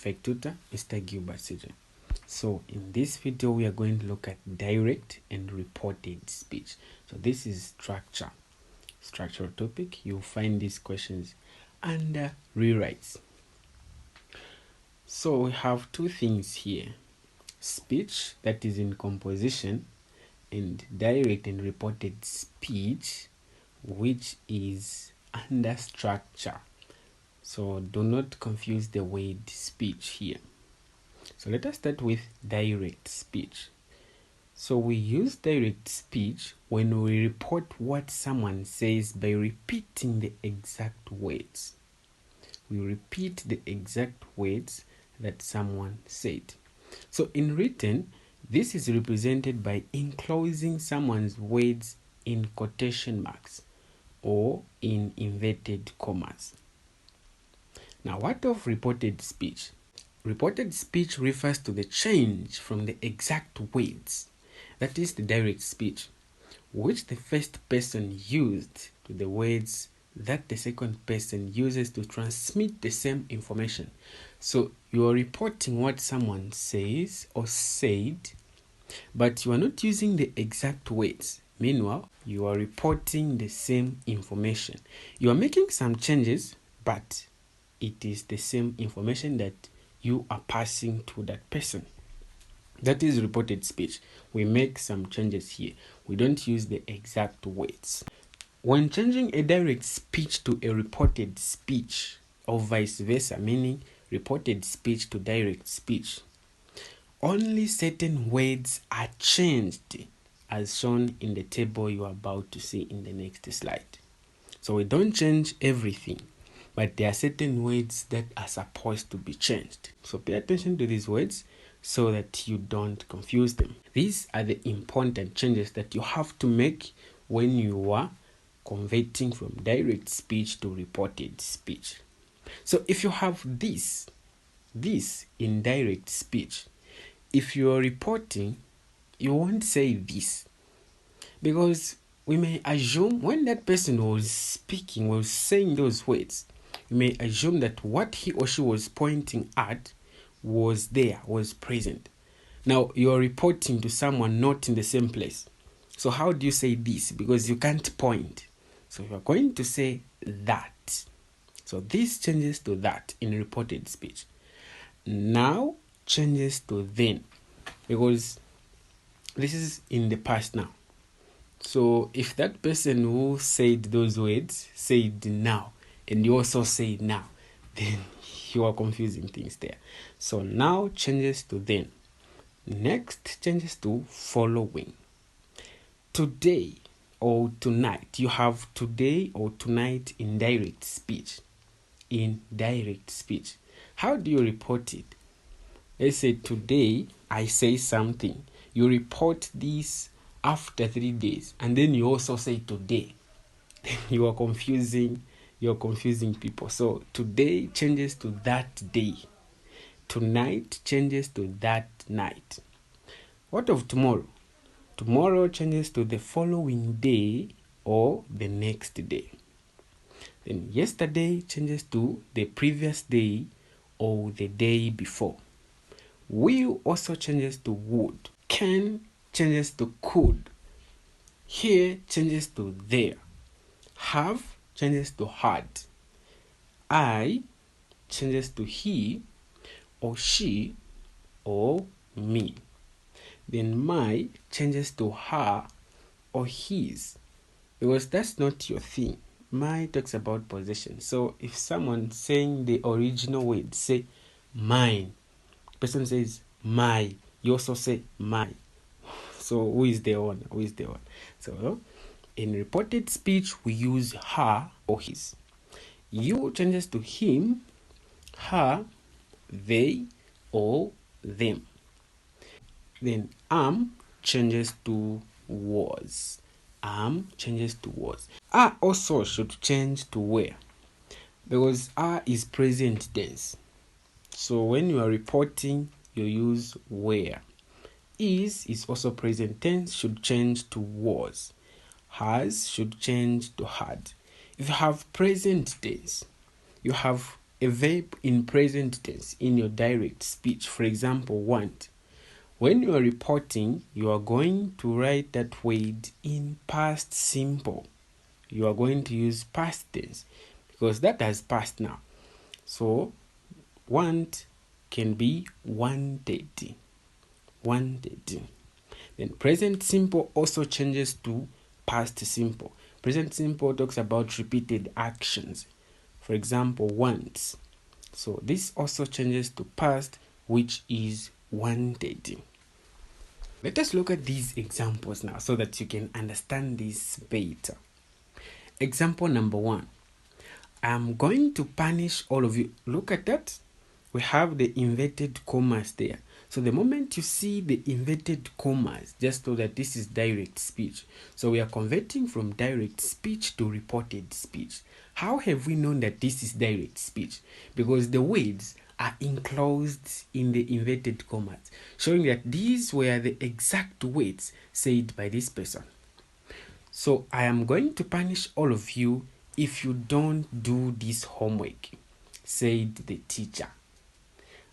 Perfect Tutor, Mr. Gilbert CJ. So in this video, we are going to look at direct and reported speech. So this is structural topic. You'll find these questions under rewrites. So we have two things here: speech that is in composition and direct and reported speech, which is under structure. So do not confuse the word speech here. So let us start with direct speech. So we use direct speech when we report what someone says by repeating the exact words. We repeat the exact words that someone said. So in written, this is represented by enclosing someone's words in quotation marks or in inverted commas. Now, what of reported speech? Reported speech refers to the change from the exact words, that is the direct speech, which the first person used to the words that the second person uses to transmit the same information. So you are reporting what someone says or said, but you are not using the exact words. Meanwhile, you are reporting the same information. You are making some changes, but it is the same information that you are passing to that person. That is reported speech. We make some changes here. We don't use the exact words. When changing a direct speech to a reported speech, or vice versa, meaning reported speech to direct speech, only certain words are changed, as shown in the table you are about to see in the next slide. So we don't change everything, but there are certain words that are supposed to be changed. So pay attention to these words so that you don't confuse them. These are the important changes that you have to make when you are converting from direct speech to reported speech. So if you have this in direct speech, if you are reporting, you won't say this, because we may assume when that person was speaking, was saying those words, you may assume that what he or she was pointing at was there, was present. Now you are reporting to someone not in the same place. So how do you say this? Because you can't point. So you are going to say that. So this changes to that in reported speech. Now changes to then, because this is in the past now. So if that person who said those words said now, and you also say now, then you are confusing things there. So now changes to then. Next changes to following. Today or tonight. You have today or tonight in direct speech. In direct speech. How do you report it? Let's say today I say something. You report this after 3 days, and then you also say today. You are confusing people. So today changes to that day. Tonight changes to that night. What of tomorrow? Tomorrow changes to the following day or the next day. Then yesterday changes to the previous day or the day before. Will also changes to would. Can changes to could. Here changes to there. Have changes to had. I changes to he or she or me. Then my changes to her or his, because that's not your thing. My talks about possession. So if someone saying the original word, say mine, the person says my, you also say my. So who is the owner? So in reported speech, we use her or his. You changes to him, her, they, or them. Then changes to was. Changes to was. Also should change to were, because is present tense. So when you are reporting, you use were. Is also present tense, should change to was. Has should change to had. If you have present tense, you have a verb in present tense in your direct speech. For example, want. When you are reporting, you are going to write that word in past simple. You are going to use past tense because that has passed now. So, want can be wanted. Wanted. Then present simple also changes to past simple. Present simple talks about repeated actions. For example, wants. So this also changes to past, which is wanted. Let us look at these examples now so that you can understand this better. Example number 1. I'm going to punish all of you. Look at that. We have the inverted commas there. So the moment you see the inverted commas, just know that this is direct speech. So we are converting from direct speech to reported speech. How have we known that this is direct speech? Because the words are enclosed in the inverted commas, showing that these were the exact words said by this person. So I am going to punish all of you if you don't do this homework, said the teacher.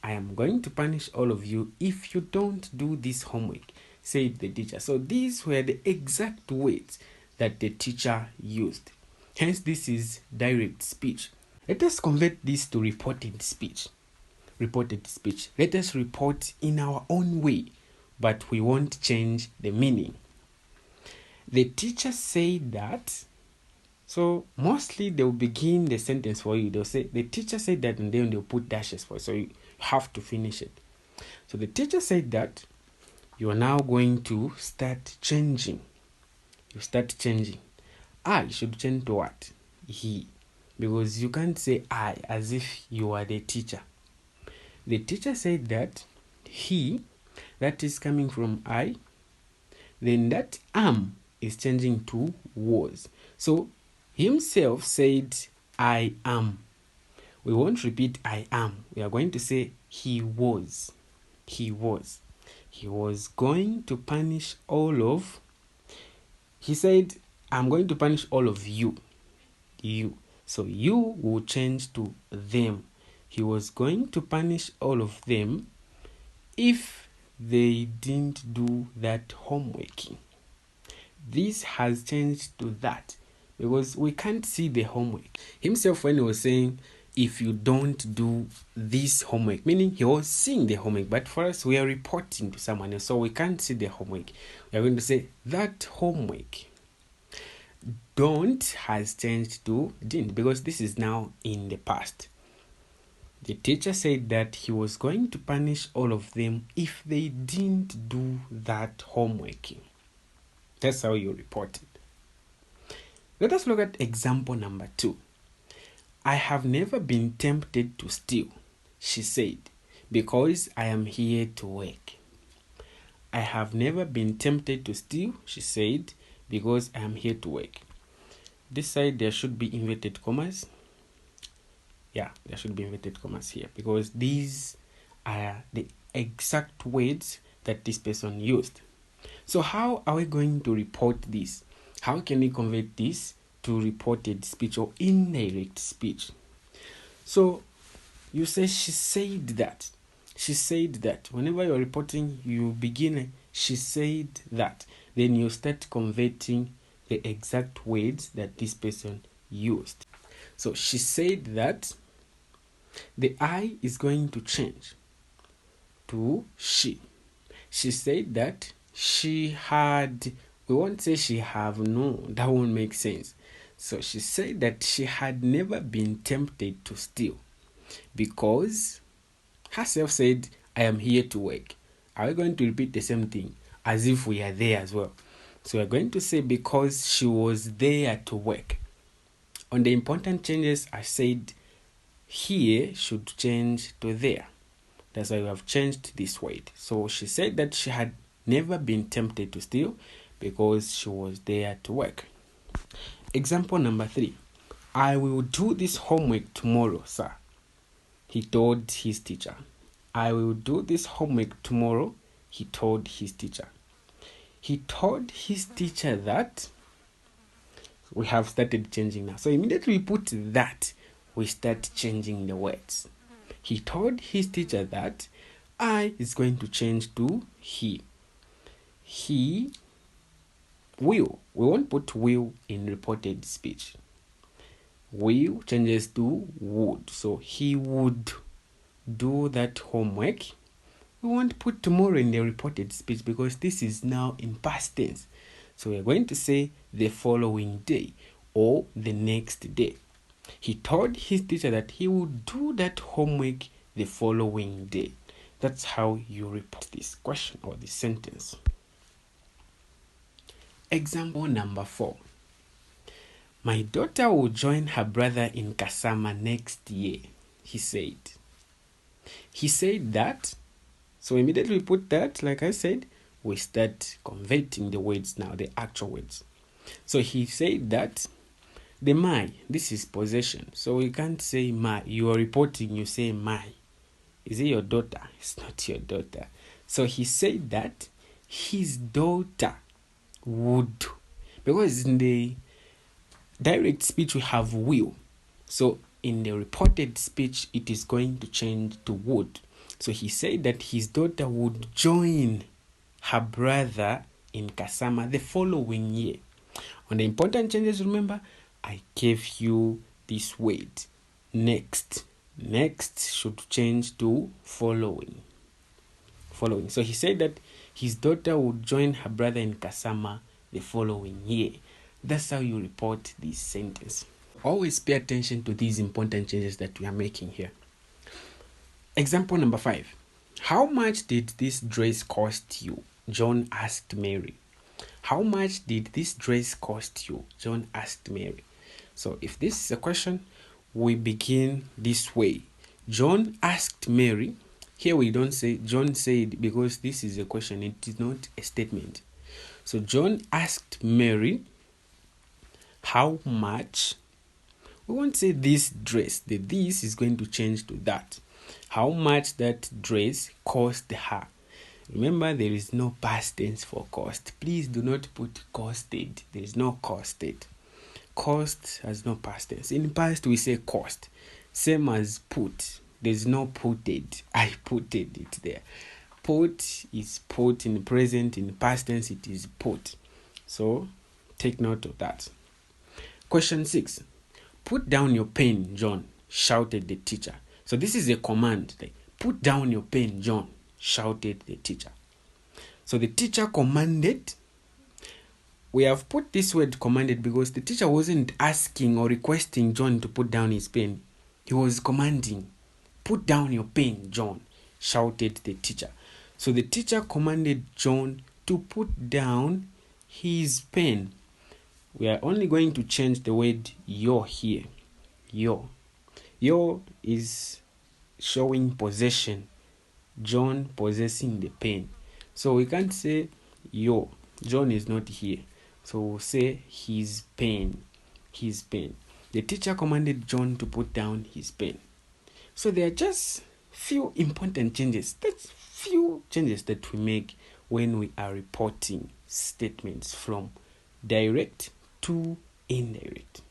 I am going to punish all of you if you don't do this homework, said the teacher. So these were the exact words that the teacher used. Hence, this is direct speech. Let us convert this to reported speech. Reported speech. Let us report in our own way, but we won't change the meaning. The teacher said that. So mostly they'll begin the sentence for you. They'll say, the teacher said that, and then they'll put dashes for you. So you have to finish it. So the teacher said that. You are now going to start changing. You start changing. I should change to what? He. Because you can't say I as if you are the teacher. The teacher said that he, that is coming from I, then that am is changing to was. So himself said I am. We won't repeat I am. We are going to say he was. He was. He was going to punish all of. He said, I'm going to punish all of you. You. So you will change to them. He was going to punish all of them if they didn't do that homework. This has changed to that because we can't see the homework. Himself, when he was saying, if you don't do this homework, meaning he was seeing the homework, but for us, we are reporting to someone else, so we can't see the homework. We are going to say that homework. Don't has changed to didn't because this is now in the past. The teacher said that he was going to punish all of them if they didn't do that homework. That's how you report it. Let us look at example number 2. I have never been tempted to steal, she said, because I am here to work. I have never been tempted to steal, she said, because I am here to work. This side there should be inverted commas. Yeah, there should be inverted commas here because these are the exact words that this person used. So how are we going to report this? How can we convert this to reported speech or indirect speech? So you say she said that. She said that. Whenever you're reporting, you begin she said that. Then you start converting the exact words that this person used. So she said that the I is going to change to she. She said that she had, we won't say she have, no, that won't make sense. So she said that she had never been tempted to steal because herself said, I am here to work. Are we going to repeat the same thing as if we are there as well? So we're going to say because she was there to work. On the important changes, I said here should change to there. That's why we have changed this word. So she said that she had never been tempted to steal because she was there to work. Example number 3. I will do this homework tomorrow, sir, he told his teacher. I will do this homework tomorrow, he told his teacher. He told his teacher that. We have started changing now. So immediately we put that. we start changing the words. He told his teacher that I is going to change to he. He will. We won't put will in reported speech. Will changes to would. So he would do that homework. We won't put tomorrow in the reported speech because this is now in past tense. So we're going to say the following day or the next day. He told his teacher that he would do that homework the following day. That's how you report this question or this sentence. Example number 4. My daughter will join her brother in Kasama next year, he said. He said that. So immediately we put that, like I said, we start converting the words now, the actual words. So he said that the my, this is possession. So we can't say my. You are reporting, you say my. Is it your daughter? It's not your daughter. So he said that his daughter would. Because in the direct speech we have will. So in the reported speech it is going to change to would. So he said that his daughter would join her brother in Kasama the following year. On the important changes, remember, I gave you this word. Next. Next should change to following. Following. So he said that his daughter would join her brother in Kasama the following year. That's how you report this sentence. Always pay attention to these important changes that we are making here. Example number 5. How much did this dress cost you? John asked Mary. How much did this dress cost you? John asked Mary. So if this is a question, we begin this way. John asked Mary. Here we don't say John said because this is a question. It is not a statement. So John asked Mary, how much? We won't say this dress. The this is going to change to that. How much that dress cost her. Remember, there is no past tense for cost. Please do not put costed. There is no costed. Cost has no past tense. In past, we say cost. Same as put. There is no putted. I putted it there. Put is put in present. In past tense, it is put. So, take note of that. Question 6. Put down your pen, John, shouted the teacher. So this is a command. Like, put down your pen, John, shouted the teacher. So the teacher commanded. We have put this word commanded because the teacher wasn't asking or requesting John to put down his pen. He was commanding. Put down your pen, John, shouted the teacher. So the teacher commanded John to put down his pen. We are only going to change the word your here. Your. Your is showing possession. John possessing the pen. So we can't say your. John is not here. So we'll say his pen. His pen. The teacher commanded John to put down his pen. So there are just few important changes. That's few changes that we make when we are reporting statements from direct to indirect.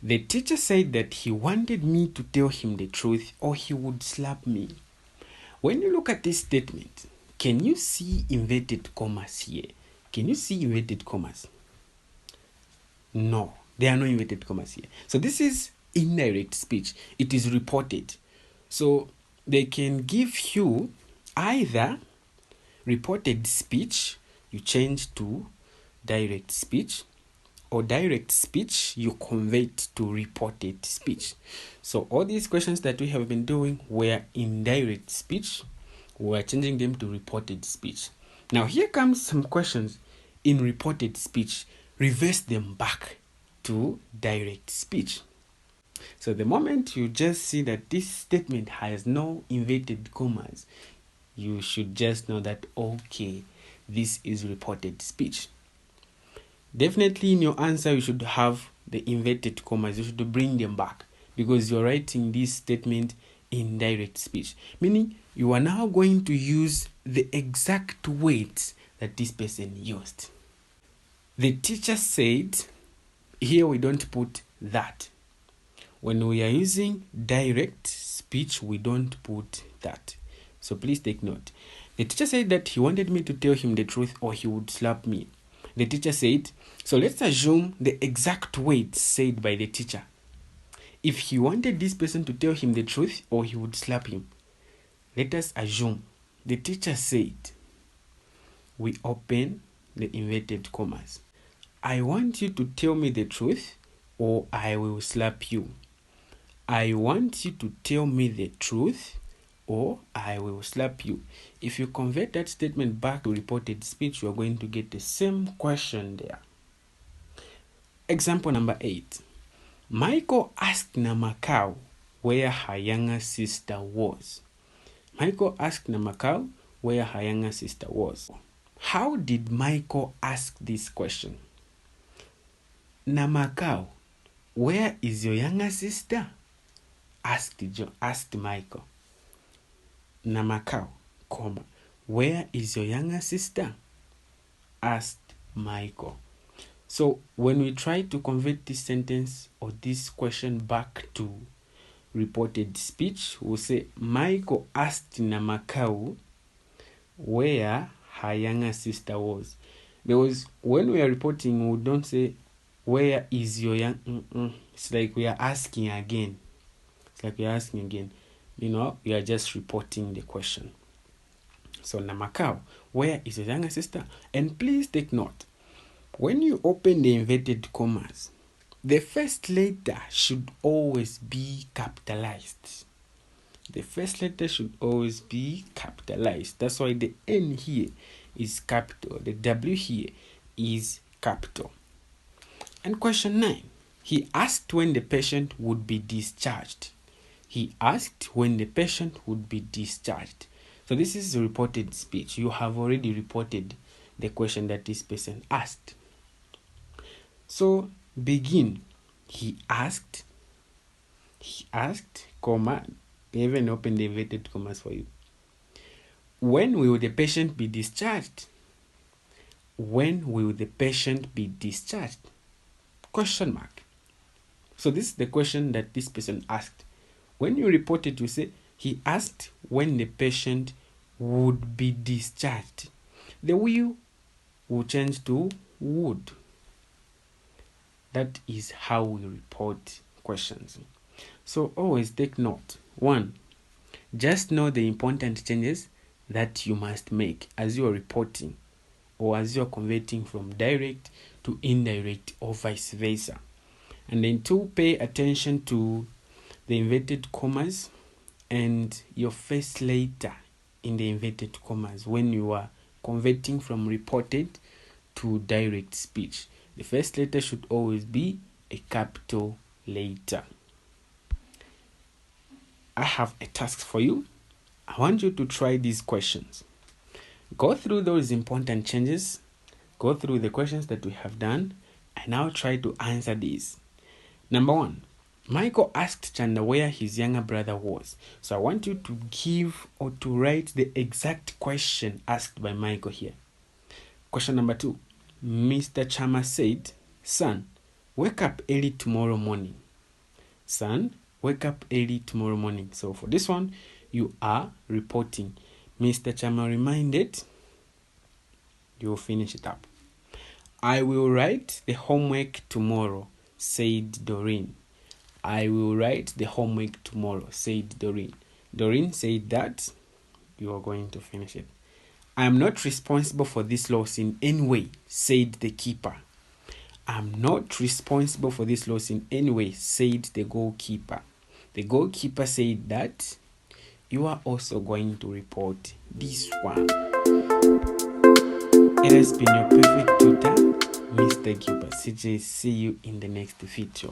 The teacher said that he wanted me to tell him the truth or he would slap me. When you look at this statement, can you see inverted commas here? Can you see inverted commas? No, there are no inverted commas here. So this is indirect speech. It is reported. So they can give you either reported speech, you change to direct speech, or direct speech, you convert to reported speech. So all these questions that we have been doing were indirect speech. We are changing them to reported speech. Now here comes some questions in reported speech. Reverse them back to direct speech. So the moment you just see that this statement has no inverted commas, you should just know that, okay, this is reported speech. Definitely in your answer, you should have the inverted commas. You should bring them back because you're writing this statement in direct speech. Meaning, you are now going to use the exact words that this person used. The teacher said, here we don't put that. When we are using direct speech, we don't put that. So please take note. The teacher said that he wanted me to tell him the truth or he would slap me. The teacher said, so let's assume the exact words said by the teacher. If he wanted this person to tell him the truth or he would slap him, let us assume the teacher said, we open the inverted commas, I want you to tell me the truth or I will slap you. I want you to tell me the truth or I will slap you. If you convert that statement back to reported speech, you are going to get the same question there. Example number 8. Michael asked Namakau where her younger sister was. Michael asked Namakau where her younger sister was. How did Michael ask this question? Namakau, where is your younger sister? Asked Michael. Namakau, comma, where is your younger sister? Asked Michael. So when we try to convert this sentence or this question back to reported speech, we'll say Michael asked Namakau where her younger sister was. Because when we are reporting, we don't say where is your young. It's like we are asking again. We are just reporting the question. So Namakau, where is your younger sister? And please take note, when you open the inverted commas, the first letter should always be capitalized. The first letter should always be capitalized. That's why the N here is capital. The W here is capital. And question 9. He asked when the patient would be discharged. He asked when the patient would be discharged. So this is reported speech. You have already reported the question that this person asked. So begin. He asked, comma, even open the inverted commas for you. When will the patient be discharged? When will the patient be discharged? Question mark. So this is the question that this person asked. When you report it, you say, he asked when the patient would be discharged. The will change to would. That is how we report questions. So always take note. 1. Just know the important changes that you must make as you are reporting or as you are converting from direct to indirect or vice versa. And then 2, pay attention to the inverted commas and your first letter in the inverted commas when you are converting from reported to direct speech. The first letter should always be a capital letter. I have a task for you. I want you to try these questions. Go through those important changes. Go through the questions that we have done and now try to answer these. Number 1. Michael asked Chanda where his younger brother was. So I want you to give or to write the exact question asked by Michael here. Question number 2. Mr. Chama said, son, wake up early tomorrow morning. Son, wake up early tomorrow morning. So for this one, you are reporting. Mr. Chama reminded, you will finish it up. I will write the homework tomorrow, said Doreen. I will write the homework tomorrow, said Doreen. Doreen said that. You are going to finish it. I am not responsible for this loss in any way, said the keeper. I am not responsible for this loss in any way, said the goalkeeper. The goalkeeper said that. You are also going to report this one. It has been your perfect tutor, Mr. Gilbert CJ. See you in the next video.